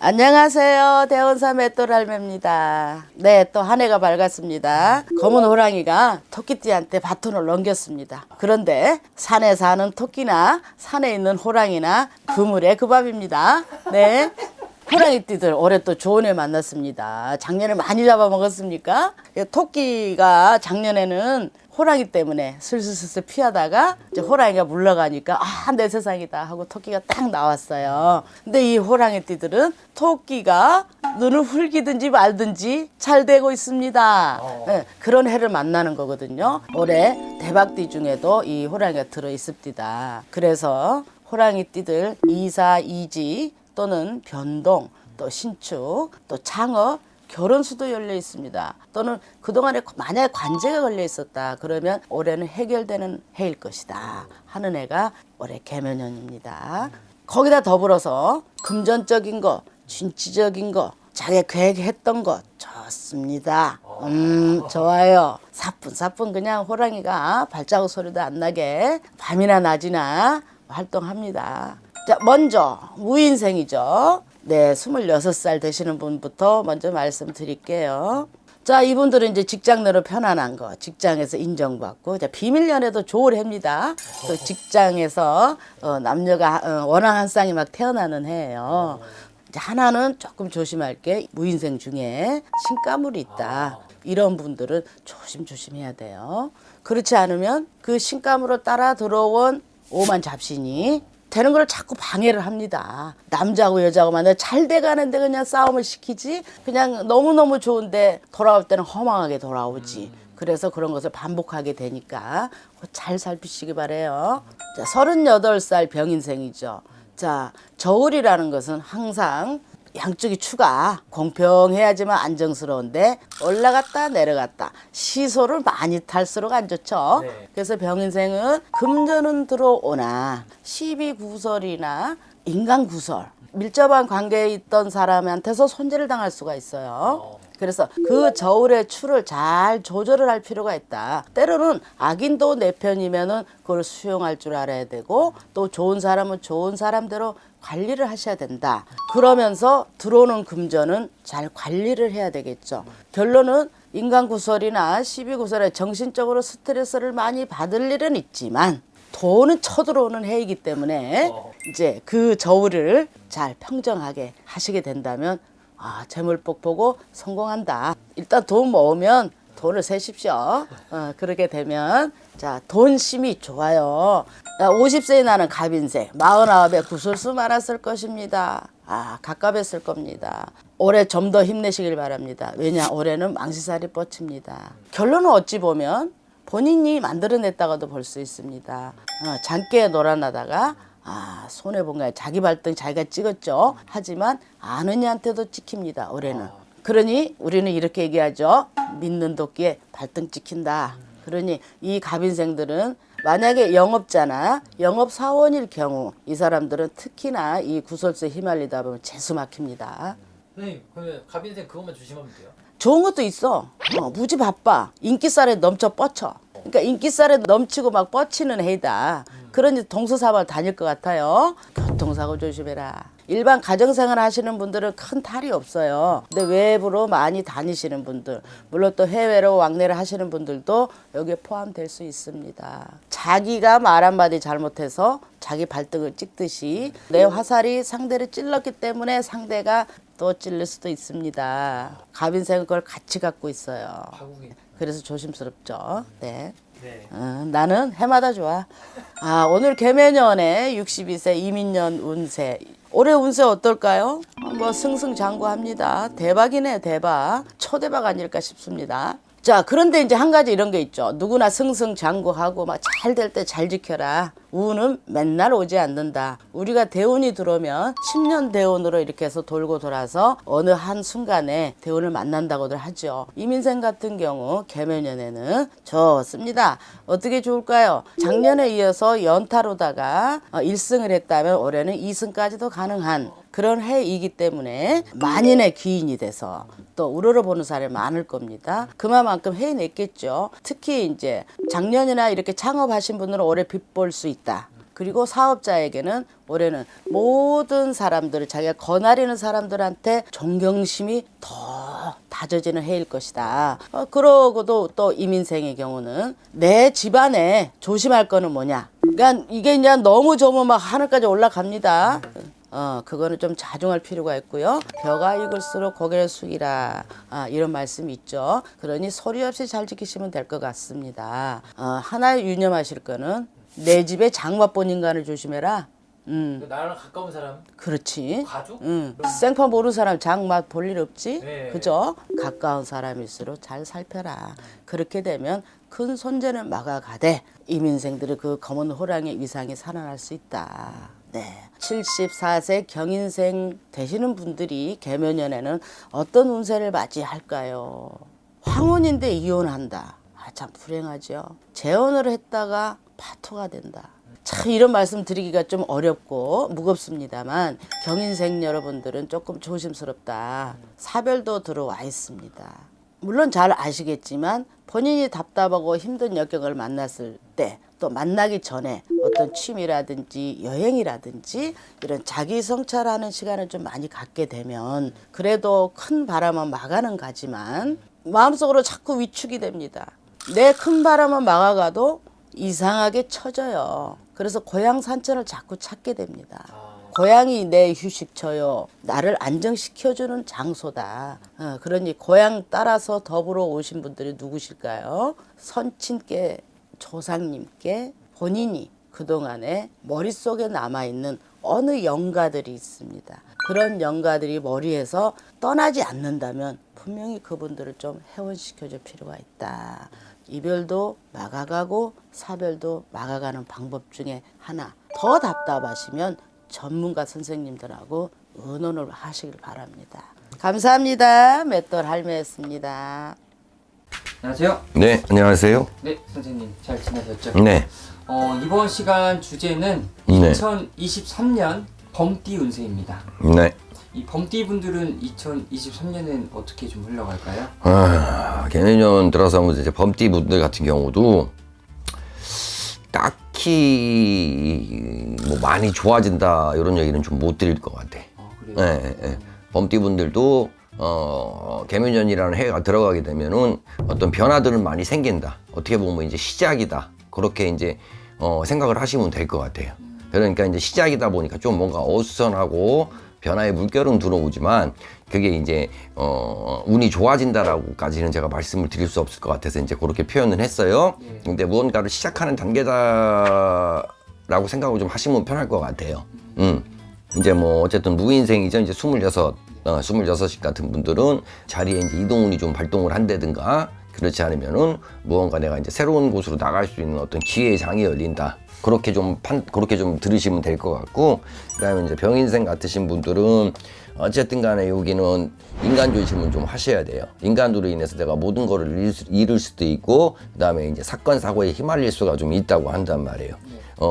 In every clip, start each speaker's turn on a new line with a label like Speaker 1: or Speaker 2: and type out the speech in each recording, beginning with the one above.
Speaker 1: 안녕하세요. 대원사 맷돌 할매입니다. 네, 또 한 해가 밝았습니다. 검은 호랑이가 토끼띠한테 바톤을 넘겼습니다. 그런데 산에 사는 토끼나 산에 있는 호랑이나 그물에 그 밥입니다. 네. 호랑이띠들 올해 또 좋은 해 만났습니다. 작년에 많이 잡아먹었습니까? 토끼가 작년에는 호랑이 때문에 슬슬슬슬 피하다가 이제 호랑이가 물러가니까 아, 내 세상이다 하고 토끼가 딱 나왔어요. 근데 이 호랑이띠들은 토끼가 눈을 흘기든지 말든지 잘 되고 있습니다. 네, 그런 해를 만나는 거거든요. 올해 대박띠 중에도 이 호랑이가 들어 있습니다. 그래서 호랑이띠들 이사, 이지 또는 변동, 또 신축, 또 창업, 결혼수도 열려 있습니다. 또는 그동안에 만약에 관제가 걸려 있었다. 그러면 올해는 해결되는 해일 것이다 하는 해가 올해 개묘년입니다. 거기다 더불어서 금전적인 거, 진취적인 거, 자기가 계획했던 거 좋습니다. 좋아요. 사뿐사뿐 그냥 호랑이가 발자국 소리도 안 나게 밤이나 낮이나 활동합니다. 자, 먼저 무인생이죠. 네, 26살 되시는 분부터 먼저 말씀드릴게요. 자, 이분들은 이제 직장 내로 편안한 거, 직장에서 인정받고, 자, 비밀연애도 좋을 해입니다. 또 직장에서 남녀가 원앙 한 쌍이 막 태어나는 해예요. 이제 하나는 조금 조심할 게 무인생 중에 신가물이 있다. 이런 분들은 조심해야 돼요. 그렇지 않으면 그 신가물을 따라 들어온 오만 잡신이 되는 걸 자꾸 방해를 합니다. 남자하고 여자하고 만나 잘 돼가는데 그냥 싸움을 시키지, 그냥 너무너무 좋은데 돌아올 때는 허망하게 돌아오지. 그래서 그런 것을 반복하게 되니까 잘 살피시기 바래요. 자, 38살 병인생이죠. 자, 저울이라는 것은 항상 양쪽이 추가 공평해야지만 안정스러운데 올라갔다 내려갔다 시소를 많이 탈수록 안 좋죠. 네. 그래서 병인생은 금전은 들어오나 시비구설이나 인간구설, 밀접한 관계에 있던 사람한테서 손재를 당할 수가 있어요. 그래서 그 저울의 추를 잘 조절을 할 필요가 있다. 때로는 악인도 내 편이면은 그걸 수용할 줄 알아야 되고, 또 좋은 사람은 좋은 사람대로 관리를 하셔야 된다. 그러면서 들어오는 금전은 잘 관리를 해야 되겠죠. 결론은 인간구설이나 시비구설에 정신적으로 스트레스를 많이 받을 일은 있지만 돈은 쳐들어오는 해이기 때문에 이제 그 저울을 잘 평정하게 하시게 된다면 재물복 보고 성공한다. 일단 돈 모으면 돈을 세십시오. 그렇게 되면 자, 돈심이 좋아요. 50세에 나는 갑인생, 49에 구설수 많았을 것입니다. 갑갑했을 겁니다. 올해 좀 더 힘내시길 바랍니다. 왜냐, 올해는 망시살이 뻗칩니다. 결론은 어찌 보면 본인이 만들어냈다고도 볼 수 있습니다. 장기에 놀아나다가 손해본 거야. 자기 발등 자기가 찍었죠. 하지만 아는 이한테도 찍힙니다. 올해는. 그러니 우리는 이렇게 얘기하죠. 믿는 도끼에 발등 찍힌다. 그러니 이 갑인생들은 만약에 영업자나 영업사원일 경우 이 사람들은 특히나 이 구설수에 휘말리다 보면 재수 막힙니다.
Speaker 2: 선생님, 그러면 갑인생 그것만 조심하면 돼요?
Speaker 1: 좋은 것도 있어. 무지 바빠. 인기살에 넘쳐 뻗쳐. 그러니까 인기살에 넘치고 막 뻗치는 해이다. 그러니 동서사발 다닐 것 같아요. 교통사고 조심해라. 일반 가정생활 하시는 분들은 큰 탈이 없어요. 근데 외부로 많이 다니시는 분들, 물론 또 해외로 왕래를 하시는 분들도 여기에 포함될 수 있습니다. 자기가 말 한마디 잘못해서 자기 발등을 찍듯이 내 화살이 상대를 찔렀기 때문에 상대가 또 찔릴 수도 있습니다. 갑인생은 그걸 같이 갖고 있어요. 그래서 조심스럽죠. 네. 나는 해마다 좋아. 오늘 개묘년에 62세 이민년 운세. 올해 운세 어떨까요? 뭐 승승장구합니다. 대박이네, 대박. 초대박 아닐까 싶습니다. 자, 그런데 이제 한 가지 이런 게 있죠. 누구나 승승장구하고 막 잘 될 때 잘 지켜라. 운은 맨날 오지 않는다. 우리가 대운이 들어오면 10년 대운으로 이렇게 해서 돌고 돌아서 어느 한 순간에 대운을 만난다고들 하죠. 이민생 같은 경우 개묘년에는 좋습니다. 어떻게 좋을까요? 작년에 이어서 연타로다가 1승을 했다면 올해는 2승까지도 가능한 그런 해이기 때문에 만인의 귀인이 돼서 또 우러러보는 사람이 많을 겁니다. 그만큼 해이 냈겠죠. 특히 이제 작년이나 이렇게 창업하신 분들은 올해 빚볼 수 있다. 그리고 사업자에게는 올해는 모든 사람들, 자기가 거느리는 사람들한테 존경심이 더 다져지는 해일 것이다. 그러고도 또 이민생의 경우는 내 집안에 조심할 거는 뭐냐. 그러니까 이게 이제 너무 좁으면 막 하늘까지 올라갑니다. 그거는 좀 자중할 필요가 있고요. 벼가 익을수록 고개를 숙이라. 이런 말씀이 있죠. 그러니 소리 없이 잘 지키시면 될 것 같습니다. 하나 유념하실 거는 내 집에 장맛 본 인간을 조심해라.
Speaker 2: 나랑 가까운 사람,
Speaker 1: 그렇지.
Speaker 2: 가족?
Speaker 1: 생파 모르는 사람 장맛 볼 일 없지.
Speaker 2: 네.
Speaker 1: 그죠? 가까운 사람일수록 잘 살펴라. 그렇게 되면 큰 손재는 막아가되 이민생들의 그 검은 호랑이 위상이 살아날 수 있다. 네. 74세 경인생 되시는 분들이 개묘년에는 어떤 운세를 맞이할까요? 황혼인데 이혼한다. 참 불행하죠. 재혼을 했다가 파토가 된다. 참 이런 말씀 드리기가 좀 어렵고 무겁습니다만 경인생 여러분들은 조금 조심스럽다. 사별도 들어와 있습니다. 물론 잘 아시겠지만 본인이 답답하고 힘든 역경을 만났을 때 또 만나기 전에 어떤 취미라든지 여행이라든지 이런 자기 성찰하는 시간을 좀 많이 갖게 되면 그래도 큰 바람은 막아는 가지만 마음속으로 자꾸 위축이 됩니다. 내 큰 바람은 막아가도 이상하게 처져요. 그래서 고향 산천을 자꾸 찾게 됩니다. 고향이 내 휴식처요. 나를 안정시켜주는 장소다. 그러니 고향 따라서 더불어 오신 분들이 누구실까요? 선친께, 조상님께 본인이 그동안에 머릿속에 남아있는 어느 영가들이 있습니다. 그런 영가들이 머리에서 떠나지 않는다면 분명히 그분들을 좀 해원시켜줄 필요가 있다. 이별도 막아가고 사별도 막아가는 방법 중에 하나. 더 답답하시면 전문가 선생님들하고 의논을 하시길 바랍니다. 감사합니다. 맷돌 할매였습니다.
Speaker 3: 안녕하세요.
Speaker 4: 네, 안녕하세요.
Speaker 3: 네, 선생님 잘 지내셨죠?
Speaker 4: 네.
Speaker 3: 이번 시간 주제는
Speaker 4: 네.
Speaker 3: 2023년 범띠 운세입니다.
Speaker 4: 네.
Speaker 3: 이 범띠 분들은 2023년엔 어떻게 좀 흘러갈까요?
Speaker 4: 개년 들어서 이제 범띠 분들 같은 경우도 딱히 뭐 많이 좋아진다 이런 얘기는 좀 못 드릴 것 같아.
Speaker 3: 그래요?
Speaker 4: 네, 네. 범띠 분들도 개묘년이라는 해가 들어가게 되면은 어떤 변화들은 많이 생긴다. 어떻게 보면 이제 시작이다. 그렇게 이제 생각을 하시면 될 것 같아요. 그러니까 이제 시작이다 보니까 좀 뭔가 어수선하고 변화의 물결은 들어오지만 그게 이제 운이 좋아진다라고까지는 제가 말씀을 드릴 수 없을 것 같아서 이제 그렇게 표현을 했어요. 근데 무언가를 시작하는 단계다라고 생각을 좀 하시면 편할 것 같아요. 이제 뭐 어쨌든 무인생이죠. 이제 26이 같은 분들은 자리에 이제 이동운이 좀 발동을 한다든가 그렇지 않으면은 무언가 내가 이제 새로운 곳으로 나갈 수 있는 어떤 기회의 장이 열린다. 그렇게 좀 들으시면 될 것 같고, 그다음에 이제 병인생 같으신 분들은 어쨌든 간에 여기는 인간 조심은 좀 하셔야 돼요. 인간으로 인해서 내가 모든 거를 잃을 수도 있고, 그다음에 이제 사건 사고에 휘말릴 수가 좀 있다고 한단 말이에요.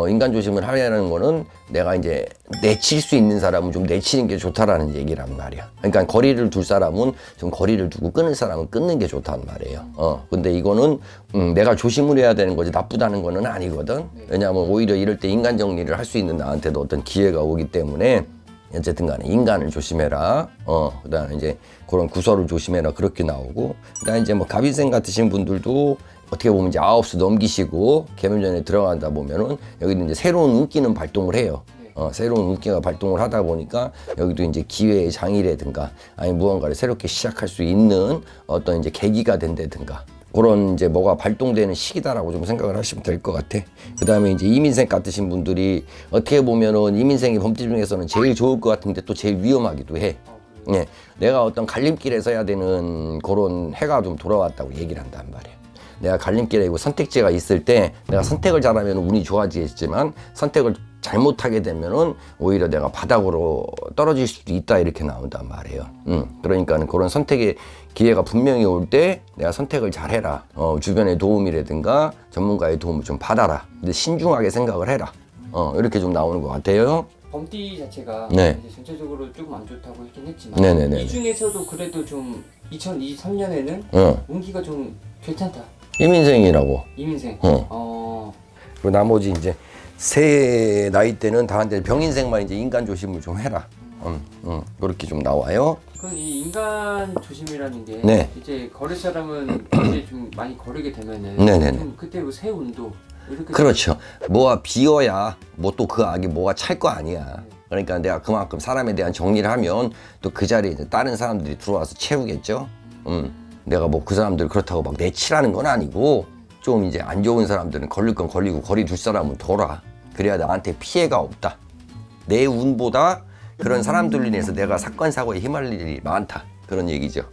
Speaker 4: 인간 조심을 하려는 거는 내가 이제 내칠 수 있는 사람은 좀 내치는 게 좋다라는 얘기란 말이야. 그러니까 거리를 둘 사람은 좀 거리를 두고 끊을 사람은 끊는 게 좋단 말이에요. 근데 이거는 내가 조심을 해야 되는 거지 나쁘다는 거는 아니거든. 왜냐하면 오히려 이럴 때 인간 정리를 할 수 있는 나한테도 어떤 기회가 오기 때문에 어쨌든 간에 인간을 조심해라. 그다음에 이제 그런 구설을 조심해라. 그렇게 나오고, 그다음에 이제 뭐 갑인생 같으신 분들도 어떻게 보면 이제 9수 넘기시고 개묘년에 들어간다 보면은 여기는 이제 새로운 운기는 발동을 해요. 새로운 운기가 발동을 하다 보니까 여기도 이제 기회의 장이라든가 아니 무언가를 새롭게 시작할 수 있는 어떤 이제 계기가 된다든가 그런 이제 뭐가 발동되는 시기다라고 좀 생각을 하시면 될 것 같아. 그 다음에 이제 이민생 같으신 분들이 어떻게 보면은 이민생의 범띠 중에서는 제일 좋을 것 같은데 또 제일 위험하기도 해. 네, 내가 어떤 갈림길에 서야 되는 그런 해가 좀 돌아왔다고 얘기를 한단 말이야. 내가 갈림길에 이거 선택지가 있을 때 내가 선택을 잘하면 운이 좋아지겠지만 선택을 잘못하게 되면은 오히려 내가 바닥으로 떨어질 수도 있다 이렇게 나온단 말이에요. 그러니까 그런 선택의 기회가 분명히 올 때 내가 선택을 잘해라. 주변의 도움이라든가 전문가의 도움을 좀 받아라. 근데 신중하게 생각을 해라. 이렇게 좀 나오는 것 같아요.
Speaker 3: 범띠 자체가
Speaker 4: 네.
Speaker 3: 이제 전체적으로 조금 안 좋다고 했긴 했지만
Speaker 4: 네네네.
Speaker 3: 이 중에서도 그래도 좀 2023년에는 운기가 좀 괜찮다.
Speaker 4: 이민생이라고.
Speaker 3: 이민생.
Speaker 4: 그리고 나머지 이제 새 나이 때는 다 한데 병인생만 이제 인간 조심을 좀 해라. 그렇게 좀 나와요.
Speaker 3: 그럼 이 인간 조심이라는 게
Speaker 4: 네.
Speaker 3: 이제 걸을 사람은 이제 좀 많이 거르게 되면은
Speaker 4: 네네네.
Speaker 3: 좀 그때 뭐 새 운도 이렇게
Speaker 4: 그렇죠. 뭐가 비어야 뭐 또 그 악이 뭐가 찰 거 아니야. 그러니까 내가 그만큼 사람에 대한 정리를 하면 또 그 자리에 이제 다른 사람들이 들어와서 채우겠죠. 내가 뭐 그 사람들 그렇다고 막 내치라는 건 아니고 좀 이제 안 좋은 사람들은 걸릴 건 걸리고 거리 둘 사람은 둬라. 그래야 나한테 피해가 없다. 내 운보다 그런 사람들로 인해서 내가 사건 사고에 휘말릴 일이 많다. 그런 얘기죠.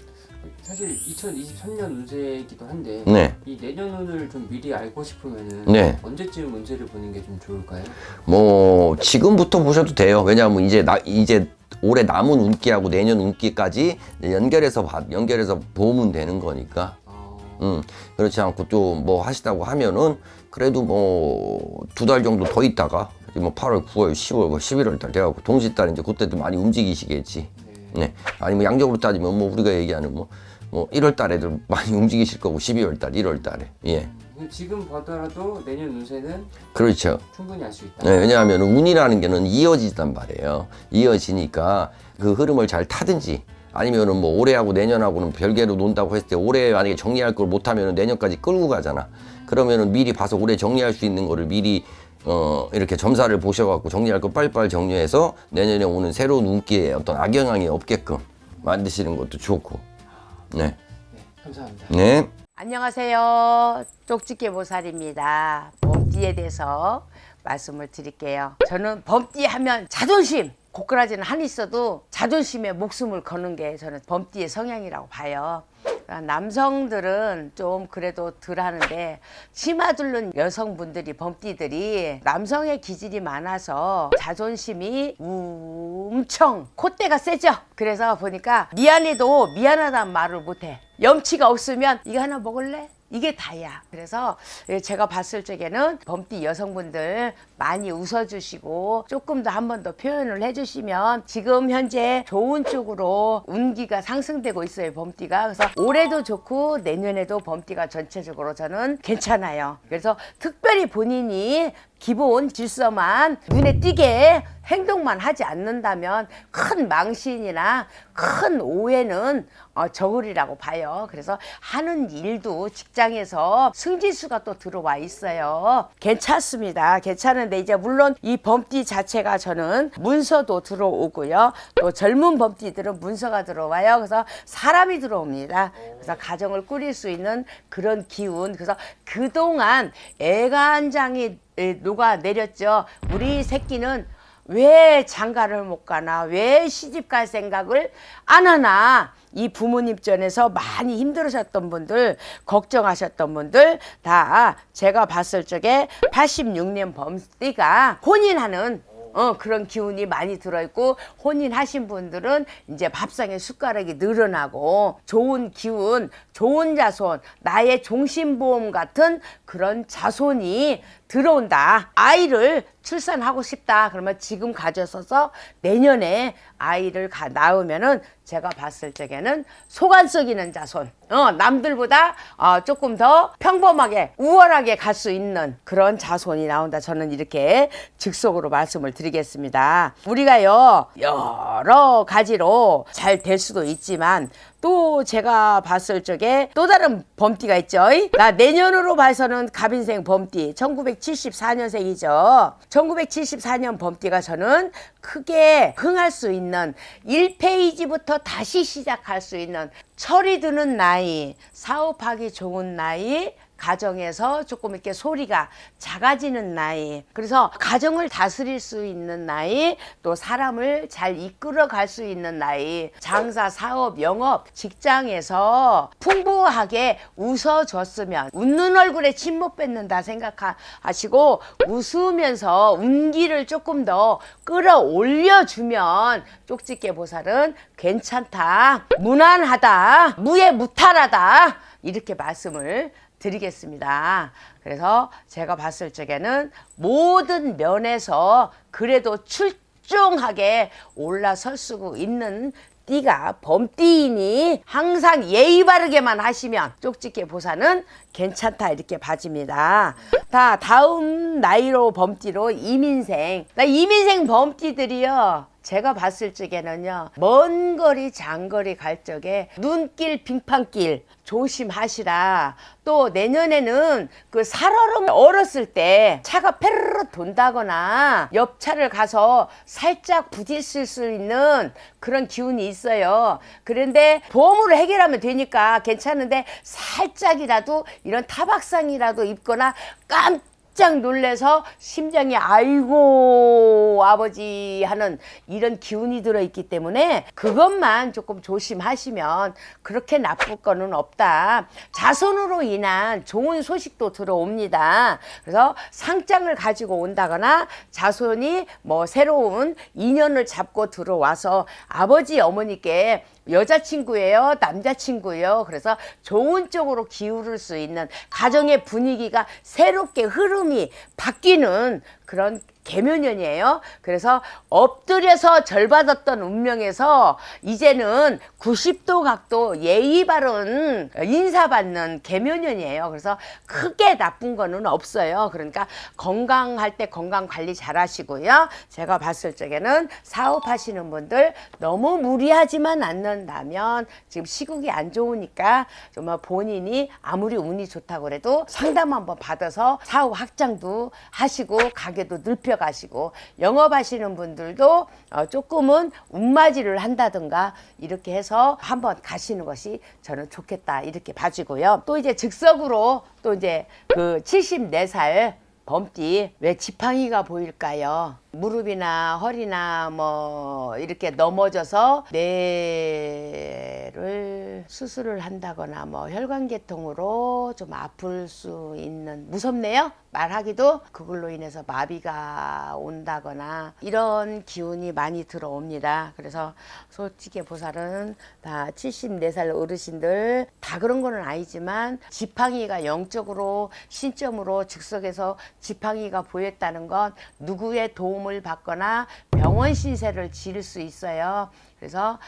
Speaker 3: 사실 2023년 운세이기도 한데
Speaker 4: 네.
Speaker 3: 이 내년 운을 좀 미리 알고 싶으면은
Speaker 4: 네.
Speaker 3: 언제쯤 운세를 보는 게 좀 좋을까요?
Speaker 4: 뭐 지금부터 보셔도 돼요. 왜냐하면 이제 올해 남은 운기하고 내년 운기까지 연결해서 보면 되는 거니까. 그렇지 않고 또 뭐 하시다고 하면은 그래도 뭐 2달 정도 더 있다가 뭐 8월, 9월, 10월, 11월 달 돼갖고 동시달 이제 그때도 많이 움직이시겠지. 네. 아니 뭐 양적으로 따지면 뭐 우리가 얘기하는 뭐 1월 달에도 많이 움직이실 거고 12월 달, 1월 달에. 예.
Speaker 3: 지금 보더라도 내년 운세는
Speaker 4: 그렇죠.
Speaker 3: 충분히 알 수 있다.
Speaker 4: 네, 왜냐하면 운이라는 게는 이어지단 말이에요. 이어지니까 그 흐름을 잘 타든지 아니면은 뭐 올해하고 내년하고는 별개로 논다고 했을 때 올해 만약에 정리할 걸 못하면은 내년까지 끌고 가잖아. 그러면은 미리 봐서 올해 정리할 수 있는 거를 미리 이렇게 점사를 보셔갖고 정리할 거 빨리빨리 정리해서 내년에 오는 새로운 운기에 어떤 악영향이 없게끔 만드시는 것도 좋고. 네.
Speaker 3: 네, 감사합니다.
Speaker 4: 네.
Speaker 1: 안녕하세요. 쪽집게 보살입니다. 범띠에 대해서 말씀을 드릴게요. 저는 범띠 하면 자존심, 고꾸라지는 한이 있어도 자존심에 목숨을 거는 게 저는 범띠의 성향이라고 봐요. 남성들은 좀 그래도 덜 하는데 치마 두른 여성분들이 범띠들이 남성의 기질이 많아서 자존심이 엄청 콧대가 세죠. 그래서 보니까 미안해도 미안하다는 말을 못해. 염치가 없으면 이거 하나 먹을래? 이게 다야. 그래서 제가 봤을 적에는 범띠 여성분들 많이 웃어주시고 조금 더 한 번 더 표현을 해주시면 지금 현재 좋은 쪽으로 운기가 상승되고 있어요. 범띠가. 그래서 올해도 좋고 내년에도 범띠가 전체적으로 저는 괜찮아요. 그래서 특별히 본인이 기본 질서만 눈에 띄게 행동만 하지 않는다면 큰 망신이나 큰 오해는 적으리라고 봐요. 그래서 하는 일도 직장에서 승진수가 또 들어와 있어요. 괜찮습니다. 괜찮은데 이제 물론 이 범띠 자체가 저는 문서도 들어오고요. 또 젊은 범띠들은 문서가 들어와요. 그래서 사람이 들어옵니다. 그래서 가정을 꾸릴 수 있는 그런 기운. 그래서 그동안 애간장이 녹아내렸죠. 우리 새끼는 왜 장가를 못 가나, 왜 시집 갈 생각을 안 하나. 이 부모님 전에서 많이 힘들으셨던 분들, 걱정하셨던 분들 다 제가 봤을 적에 86년 범띠가 혼인하는 그런 기운이 많이 들어있고, 혼인하신 분들은 이제 밥상에 숟가락이 늘어나고 좋은 기운, 좋은 자손, 나의 종신보험 같은 그런 자손이 들어온다. 아이를 출산하고 싶다. 그러면 지금 가져서서 내년에 아이를 낳으면은 제가 봤을 적에는 속안 썩이는 자손, 남들보다 조금 더 평범하게 우월하게 갈 수 있는 그런 자손이 나온다. 저는 이렇게 즉석으로 말씀을 드리겠습니다. 우리가요 여러 가지로 잘 될 수도 있지만 또 제가 봤을 적에 또 다른 범띠가 있죠. 나 내년으로 봐서는 갑인생 범띠 1974년생이죠. 1974년 범띠가 저는 크게 흥할 수 있는 1페이지부터 다시 시작할 수 있는 철이 드는 나이, 사업하기 좋은 나이, 가정에서 조금 이렇게 소리가 작아지는 나이, 그래서 가정을 다스릴 수 있는 나이, 또 사람을 잘 이끌어 갈 수 있는 나이, 장사, 사업, 영업, 직장에서 풍부하게 웃어줬으면, 웃는 얼굴에 침 못 뱉는다 생각하시고 웃으면서 운기를 조금 더 끌어올려주면 쪽집게 보살은 괜찮다, 무난하다, 무예무탈하다, 이렇게 말씀을 드리겠습니다. 그래서 제가 봤을 적에는 모든 면에서 그래도 출중하게 올라설 수 있는
Speaker 5: 범띠이니 항상 예의 바르게만 하시면 쪽집게 보살은 괜찮다 이렇게 봐집니다. 다음 나이로 범띠로 이민생. 이민생 범띠들이요. 제가 봤을 적에는요. 먼 거리 장거리 갈 적에 눈길 빙판길 조심하시라. 또 내년에는 그 살얼음 얼었을 때 차가 페르르 돈다거나 옆차를 가서 살짝 부딪힐 수 있는 그런 기운이 있어요. 그런데 보험으로 해결하면 되니까 괜찮은데 살짝이라도 이런 타박상이라도 입거나 깜짝 놀래서 심장이 아이고 아버지 하는 이런 기운이 들어있기 때문에 그것만 조금 조심하시면 그렇게 나쁠 거는 없다. 자손으로 인한 좋은 소식도 들어옵니다. 그래서 상장을 가지고 온다거나 자손이 뭐 새로운 인연을 잡고 들어와서 아버지 어머니께 여자친구예요? 남자친구예요? 그래서 좋은 쪽으로 기울을 수 있는 가정의 분위기가 새롭게 흐름이 바뀌는 그런 계묘년이에요. 그래서 엎드려서 절 받았던 운명에서 이제는 90도 각도 예의 바른 인사받는 계묘년이에요. 그래서 크게 나쁜 거는 없어요. 그러니까 건강할 때 건강 관리 잘 하시고요. 제가 봤을 적에는 사업하시는 분들 너무 무리하지만 않는다면 지금 시국이 안 좋으니까 정말 본인이 아무리 운이 좋다고 그래도 상담 한번 받아서 사업 확장도 하시고 가게도 넓혀 가시고 영업하시는 분들도 조금은 운맞이를 한다든가 이렇게 해서 한번 가시는 것이 저는 좋겠다 이렇게 봐지고요. 또 이제 즉석으로 또 이제 그 74살 범띠 왜 지팡이가 보일까요? 무릎이나 허리나 뭐 이렇게 넘어져서 뇌를 수술을 한다거나 뭐 혈관계통으로 좀 아플 수 있는 무섭네요. 말하기도 그걸로 인해서 마비가 온다거나 이런 기운이 많이 들어옵니다. 그래서 솔직히 보살은 다 74살 어르신들 다 그런 거는 아니지만 지팡이가 영적으로 신점으로 즉석에서 지팡이가 보였다는 건 누구의 도움을 받거나 병원 신세를 지를 수 있어요. 그래서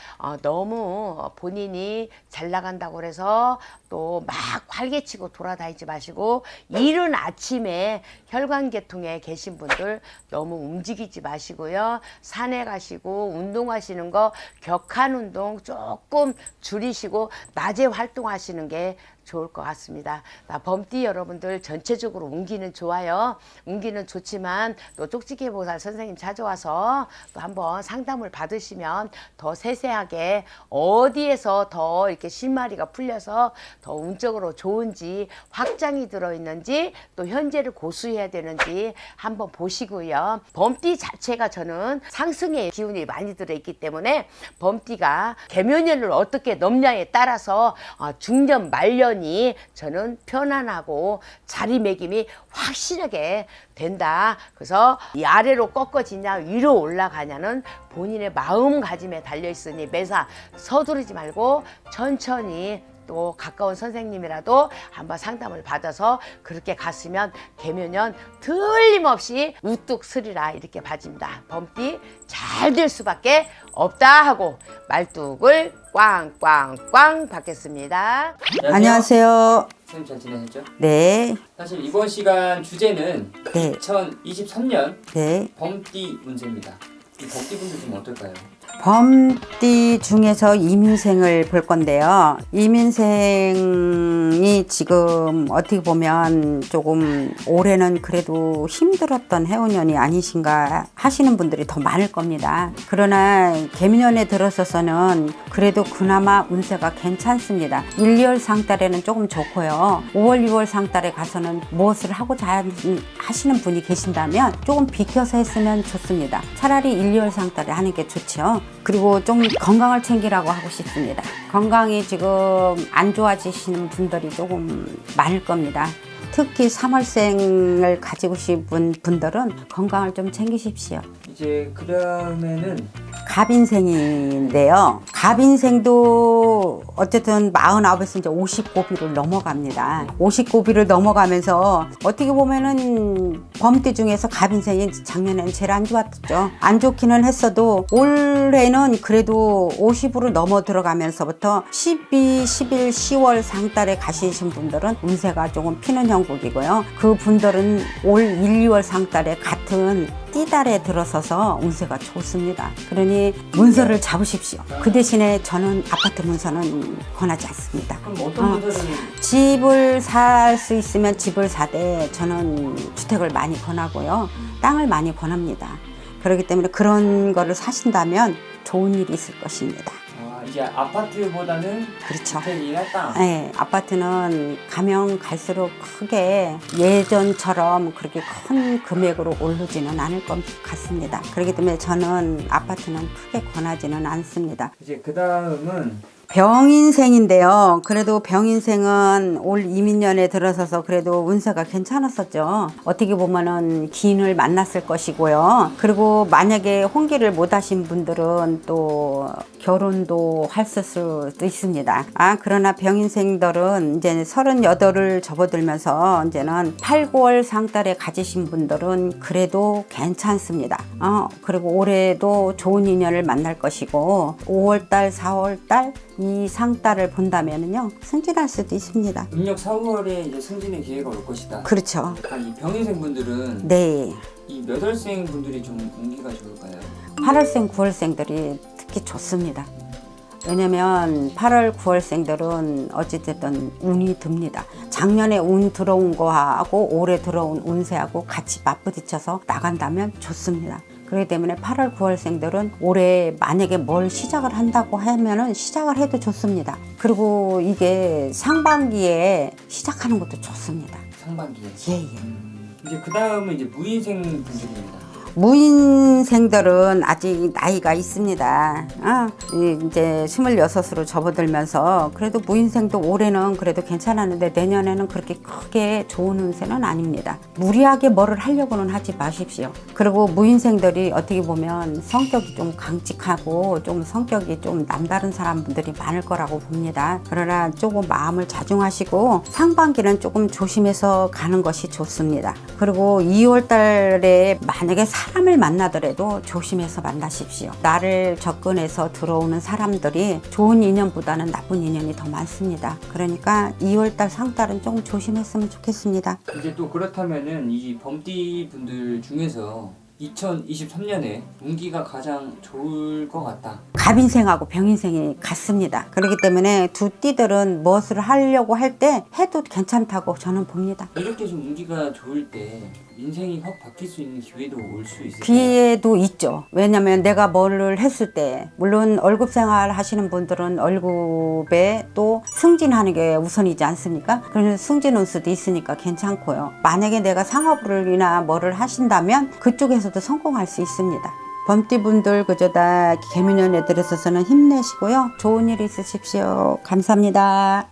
Speaker 5: 너무 본인이 잘 나간다고 해서 또 막 활개치고 돌아다니지 마시고 이른 아침에 혈관계통에 계신 분들 너무 움직이지 마시고요. 산에 가시고 운동하시는 거 격한 운동 조금 줄이시고 낮에 활동하시는 게 좋을 것 같습니다. 범띠 여러분들 전체적으로 운기는 좋아요. 운기는 좋지만 또 쪽지게 보살 선생님 찾아와서 또 한번 상담을 받으시면 더 세세하게 어디에서 더 이렇게 실마리가 풀려서 더 운적으로 좋은지 확장이 들어있는지 또 현재를 고수해야 되는지 한번 보시고요. 범띠 자체가 저는 상승의 기운이 많이 들어있기 때문에 범띠가 계묘년을 어떻게 넘냐에 따라서 중년 말년이 저는 편안하고 자리매김이 확실하게 된다. 그래서 이 아래로 꺾어지냐 위로 올라가냐는 본인의 마음가짐에 달려있으니 매사 서두르지 말고 천천히 또 가까운 선생님이라도 한번 상담을 받아서 그렇게 갔으면 계묘년 틀림없이 우뚝 서리라 이렇게 봐집니다. 범띠 잘 될 수밖에 없다 하고 말뚝을 꽝꽝꽝 받겠습니다.
Speaker 6: 안녕하세요.
Speaker 3: 선생님 잘 지내셨죠?
Speaker 6: 네,
Speaker 3: 사실 이번 시간 주제는
Speaker 6: 네.
Speaker 3: 2023년
Speaker 6: 네.
Speaker 3: 범띠 운세입니다. 이 범띠 분들 좀 어떨까요?
Speaker 6: 범띠 중에서 이민생을 볼 건데요. 이민생이 지금 어떻게 보면 조금 올해는 그래도 힘들었던 해운년이 아니신가 하시는 분들이 더 많을 겁니다. 그러나 개미년에 들어서서는 그래도 그나마 운세가 괜찮습니다. 1, 2월 상달에는 조금 좋고요. 5월, 6월 상달에 가서는 무엇을 하고자 하시는 분이 계신다면 조금 비켜서 했으면 좋습니다. 차라리 1, 2월 상달에 하는 게 좋죠. 그리고 좀 건강을 챙기라고 하고 싶습니다. 건강이 지금 안 좋아지시는 분들이 조금 많을 겁니다. 특히 3월생을 가지고 싶은 분들은 건강을 좀 챙기십시오.
Speaker 3: 이제 그러면은
Speaker 6: 갑인생인데요. 갑인생도 어쨌든 49에서 이제 50고비를 넘어갑니다. 50고비를 넘어가면서 어떻게 보면은 범띠 중에서 갑인생이 작년에는 제일 안 좋았죠. 안 좋기는 했어도 올해는 그래도 50으로 넘어 들어가면서부터 12, 11, 10월 상달에 가시신 분들은 운세가 조금 피는 형국이고요. 그 분들은 올 1, 2월 상달에 같은 띠달에 들어서서 운세가 좋습니다. 그러니 문서를 잡으십시오. 그 대신에 저는 아파트 문서는 권하지 않습니다.
Speaker 3: 그럼 어떤 분들은
Speaker 6: 집을 살 수 있으면 집을 사되 저는 주택을 많이 권하고요. 땅을 많이 권합니다. 그렇기 때문에 그런 거를 사신다면 좋은 일이 있을 것입니다.
Speaker 3: 이제 아파트보다는
Speaker 6: 그렇죠.
Speaker 3: 주택이나 땅.
Speaker 6: 네, 아파트는 가면 갈수록 크게 예전처럼 그렇게 큰 금액으로 오르지는 않을 것 같습니다. 그렇기 때문에 저는 아파트는 크게 권하지는 않습니다.
Speaker 3: 이제 그 다음은
Speaker 6: 병인생인데요. 그래도 병인생은 올 이민년에 들어서서 그래도 운세가 괜찮았었죠. 어떻게 보면은 기인을 만났을 것이고요. 그리고 만약에 혼기를 못 하신 분들은 또 결혼도 했을 수도 있습니다. 그러나 병인생들은 이제 38을 접어들면서 이제는 8, 9월 상달에 가지신 분들은 그래도 괜찮습니다. 그리고 올해도 좋은 인연을 만날 것이고 5월달, 4월달 이 상달을 본다면은요 승진할 수도 있습니다.
Speaker 3: 음력 4월에 이제 승진의 기회가 올 것이다.
Speaker 6: 그렇죠.
Speaker 3: 이 병인생 분들은
Speaker 6: 네.
Speaker 3: 이 몇 월생 분들이 좀 운기가 좋을까요?
Speaker 6: 8월생, 9월생들이 특히 좋습니다. 왜냐면 8월, 9월생들은 어찌됐든 운이 듭니다. 작년에 운 들어온 거하고 올해 들어온 운세하고 같이 맞부딪혀서 나간다면 좋습니다. 그렇기 때문에 8월, 9월생들은 올해 만약에 뭘 시작을 한다고 하면은 시작을 해도 좋습니다. 그리고 이게 상반기에 시작하는 것도 좋습니다.
Speaker 3: 상반기에.
Speaker 6: 예.
Speaker 3: 이제 그 다음은 이제 무인생 분들입니다.
Speaker 6: 무인생들은 아직 나이가 있습니다. 이제 26으로 접어들면서 그래도 무인생도 올해는 그래도 괜찮았는데 내년에는 그렇게 크게 좋은 운세는 아닙니다. 무리하게 뭐를 하려고는 하지 마십시오. 그리고 무인생들이 어떻게 보면 성격이 좀 강직하고 좀 성격이 좀 남다른 사람들이 많을 거라고 봅니다. 그러나 조금 마음을 자중하시고 상반기는 조금 조심해서 가는 것이 좋습니다. 그리고 2월 달에 만약에 사람을 만나더라도 조심해서 만나십시오. 나를 접근해서 들어오는 사람들이 좋은 인연보다는 나쁜 인연이 더 많습니다. 그러니까 2월달 상달은 조금 조심했으면 좋겠습니다.
Speaker 3: 이제 또 그렇다면은 이 범띠 분들 중에서 2023년에 운기가 가장 좋을 것 같다.
Speaker 6: 갑인생하고 병인생이 같습니다. 그렇기 때문에 두 띠들은 무엇을 하려고 할 때 해도 괜찮다고 저는 봅니다.
Speaker 3: 이렇게 좀 운기가 좋을 때 인생이 확 바뀔 수 있는 기회도 올 수 있을까요?
Speaker 6: 기회도 있죠. 왜냐면 내가 뭐를 했을 때 물론 월급 생활 하시는 분들은 월급에 또 승진하는 게 우선이지 않습니까? 그래서 승진 운수도 있으니까 괜찮고요. 만약에 내가 상업을이나 뭐를 하신다면 그쪽에서도 성공할 수 있습니다. 범띠분들 그저 다 개미년에 들어서서는 힘내시고요. 좋은 일 있으십시오. 감사합니다.